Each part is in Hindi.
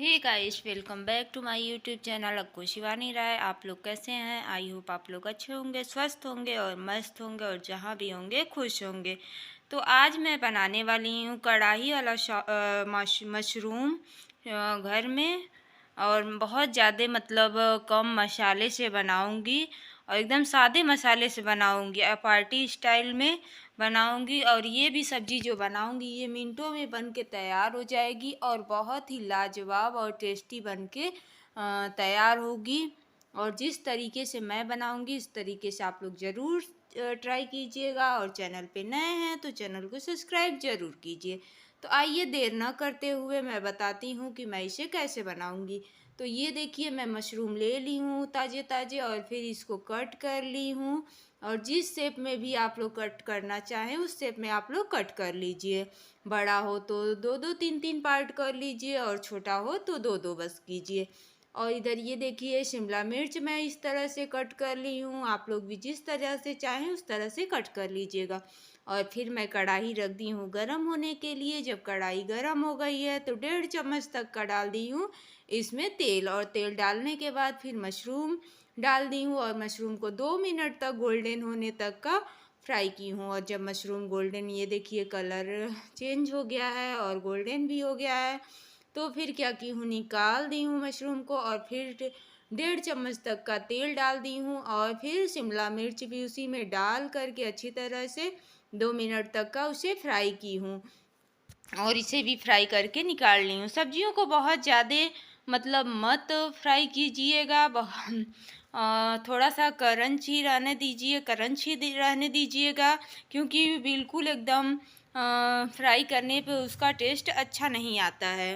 Hey guys, welcome back to my YouTube channel Akku Shivani Rai. आप लोग कैसे हैं? आई होप आप लोग अच्छे होंगे, स्वस्थ होंगे और मस्त होंगे और जहाँ भी होंगे खुश होंगे। तो आज मैं बनाने वाली हूँ कढ़ाई वाला मशरूम घर में, और बहुत ज़्यादा मतलब कम मसाले से बनाऊँगी और एकदम सादे मसाले से बनाऊँगी, पार्टी स्टाइल में बनाऊँगी। और ये भी सब्ज़ी जो बनाऊँगी ये मिनटों में बन के तैयार हो जाएगी और बहुत ही लाजवाब और टेस्टी बन के तैयार होगी। और जिस तरीके से मैं बनाऊँगी इस तरीके से आप लोग ज़रूर ट्राई कीजिएगा, और चैनल पे नए हैं तो चैनल को सब्सक्राइब ज़रूर कीजिए। तो आइए देर न करते हुए मैं बताती हूँ कि मैं इसे कैसे बनाऊँगी। तो ये देखिए, मैं मशरूम ले ली हूँ ताज़े ताज़े और फिर इसको कट कर ली हूँ। और जिस शेप में भी आप लोग कट करना चाहें उस शेप में आप लोग कट कर लीजिए। बड़ा हो तो दो दो तीन तीन पार्ट कर लीजिए और छोटा हो तो दो दो बस कीजिए। और इधर ये देखिए, शिमला मिर्च मैं इस तरह से कट कर ली हूँ। आप लोग भी जिस तरह से चाहें उस तरह से कट कर लीजिएगा। और फिर मैं कढ़ाई रख दी हूँ गरम होने के लिए। जब कढ़ाई गरम हो गई है तो 1.5 चम्मच तक का डाल दी हूँ इसमें तेल। और तेल डालने के बाद फिर मशरूम डाल दी हूँ और मशरूम को 2 मिनट तक गोल्डन होने तक का फ्राई की हूँ। और जब मशरूम गोल्डन, ये देखिए कलर चेंज हो गया है और गोल्डन भी हो गया है, तो फिर क्या की हूँ, निकाल दी हूँ मशरूम को। और फिर 1.5 चम्मच तक का तेल डाल दी हूँ और फिर शिमला मिर्च भी उसी में डाल करके अच्छी तरह से 2 मिनट तक का उसे फ्राई की हूँ। और इसे भी फ्राई करके निकाल ली हूँ। सब्जियों को बहुत ज़्यादा मतलब मत फ्राई कीजिएगा, थोड़ा सा करंची रहने दीजिए, रहने दीजिएगा, क्योंकि बिल्कुल एकदम फ्राई करने पे उसका टेस्ट अच्छा नहीं आता है।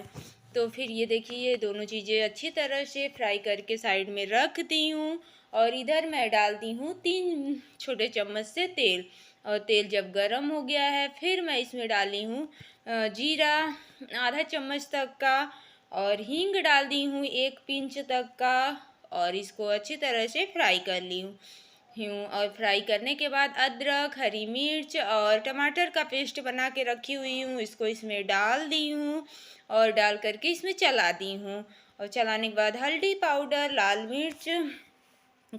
तो फिर ये देखिए, ये दोनों चीज़ें अच्छी तरह से फ्राई करके साइड में रख दी हूँ। और इधर मैं डाल दी हूँ 3 छोटे चम्मच से तेल। और तेल जब गरम हो गया है फिर मैं इसमें डाली हूँ जीरा आधा चम्मच तक का, और हींग डाल दी हूँ 1 पिंच तक का। और इसको अच्छी तरह से फ्राई कर ली हूँ। और फ्राई करने के बाद अदरक, हरी मिर्च और टमाटर का पेस्ट बना के रखी हुई हूँ, इसको इसमें डाल दी हूँ और डाल करके इसमें चला दी हूँ। और चलाने के बाद हल्दी पाउडर, लाल मिर्च,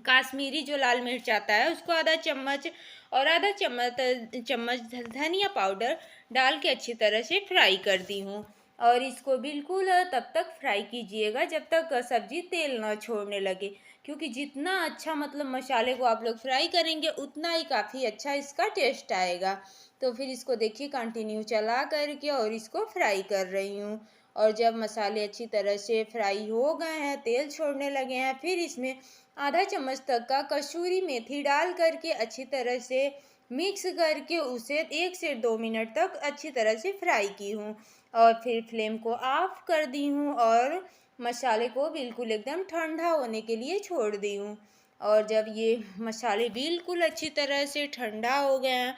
काश्मीरी जो लाल मिर्च आता है उसको आधा चम्मच, और आधा चम्मच धनिया पाउडर डाल के अच्छी तरह से फ्राई कर दी हूँ। और इसको बिल्कुल तब तक फ्राई कीजिएगा जब तक सब्जी तेल ना छोड़ने लगे, क्योंकि जितना अच्छा मतलब मसाले को आप लोग फ्राई करेंगे उतना ही काफ़ी अच्छा इसका टेस्ट आएगा। तो फिर इसको देखिए कंटिन्यू चला करके और इसको फ्राई कर रही हूँ। और जब मसाले अच्छी तरह से फ्राई हो गए हैं, तेल छोड़ने लगे हैं, फिर इसमें आधा चम्मच तक का कसूरी मेथी डाल करके अच्छी तरह से मिक्स करके उसे 1 से 2 मिनट तक अच्छी तरह से फ्राई की हूँ। और फिर फ्लेम को ऑफ कर दी हूँ और मसाले को बिल्कुल एकदम ठंडा होने के लिए छोड़ दी हूँ। और जब ये मसाले बिल्कुल अच्छी तरह से ठंडा हो गए हैं,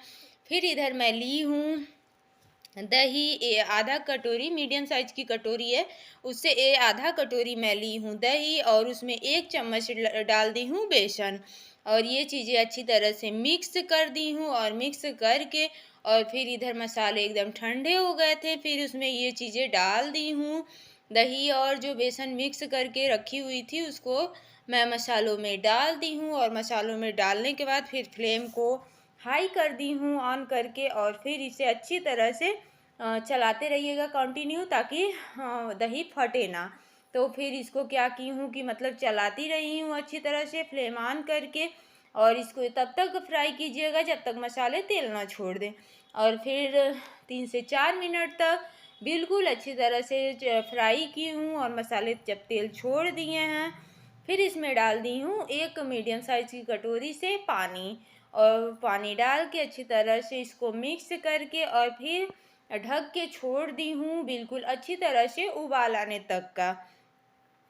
फिर इधर मैं ली हूँ दही, आधा कटोरी, मीडियम साइज की कटोरी है उससे आधा कटोरी मैं ली हूँ दही, और उसमें 1 चम्मच डाल दी हूँ बेसन। और ये चीज़ें अच्छी तरह से मिक्स कर दी हूँ। और मिक्स करके और फिर इधर मसाले एकदम ठंडे हो गए थे, फिर उसमें ये चीज़ें डाल दी हूँ। दही और जो बेसन मिक्स करके रखी हुई थी उसको मैं मसालों में डाल दी हूँ। और मसालों में डालने के बाद फिर फ्लेम को हाई कर दी हूँ ऑन करके, और फिर इसे अच्छी तरह से चलाते रहिएगा कंटिन्यू, ताकि दही फटे ना। तो फिर इसको क्या की हूँ कि मतलब चलाती रही हूँ अच्छी तरह से फ्लेम ऑन करके। और इसको तब तक फ्राई कीजिएगा जब तक मसाले तेल ना छोड़ दें। और फिर 3 से 4 मिनट तक बिल्कुल अच्छी तरह से फ्राई की हूँ। और मसाले जब तेल छोड़ दिए हैं फिर इसमें डाल दी हूँ 1 मीडियम साइज की कटोरी से पानी। और पानी डाल के अच्छी तरह से इसको मिक्स करके और फिर ढक के छोड़ दी हूँ बिल्कुल अच्छी तरह से उबाल आने तक का।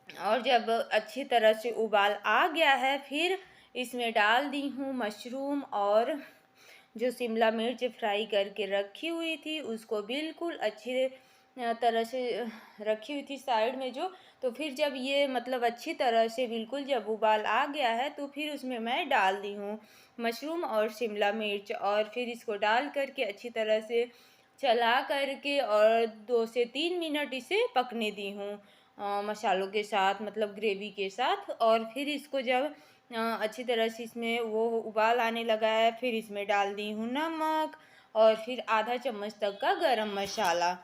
और जब अच्छी तरह से उबाल आ गया है फिर इसमें डाल दी हूँ मशरूम, और जो शिमला मिर्च फ्राई करके रखी हुई थी उसको बिल्कुल अच्छी तरह से रखी हुई थी साइड में जो। तो फिर जब ये मतलब अच्छी तरह से बिल्कुल जब उबाल आ गया है तो फिर उसमें मैं डाल दी हूँ मशरूम और शिमला मिर्च, और फिर इसको डाल करके अच्छी तरह से चला करके और 2 से 3 मिनट इसे पकने दी हूँ। मसालों के साथ, मतलब ग्रेवी के साथ। और फिर इसको जब अच्छी तरह से इसमें वो उबाल आने लगा है, फिर इसमें डाल दी हूँ नमक और फिर आधा चम्मच तक का गरम मसाला,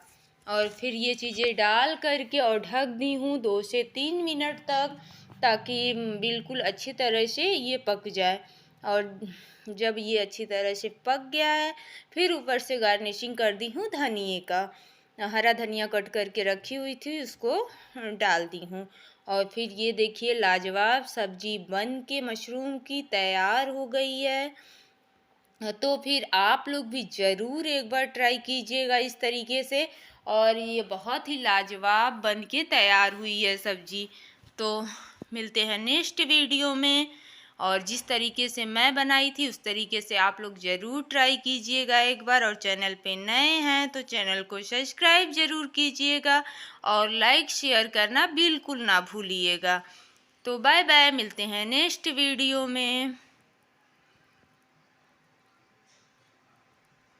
और फिर ये चीज़ें डाल करके और ढक दी हूँ 2 से 3 मिनट तक, ताकि बिल्कुल अच्छी तरह से ये पक जाए। और जब ये अच्छी तरह से पक गया है, फिर ऊपर से गार्निशिंग कर दी हूँ धनिए का। हरा धनिया कट करके रखी हुई थी, उसको डाल दी हूँ। और फिर ये देखिए लाजवाब सब्जी बन के मशरूम की तैयार हो गई है। तो फिर आप लोग भी ज़रूर एक बार ट्राई कीजिएगा इस तरीके से, और ये बहुत ही लाजवाब बन के तैयार हुई है सब्जी। तो मिलते हैं नेक्स्ट वीडियो में, और जिस तरीके से मैं बनाई थी उस तरीके से आप लोग ज़रूर ट्राई कीजिएगा एक बार। और चैनल पे नए हैं तो चैनल को सब्सक्राइब ज़रूर कीजिएगा, और लाइक शेयर करना बिल्कुल ना भूलिएगा। तो बाय बाय, मिलते हैं नेक्स्ट वीडियो में।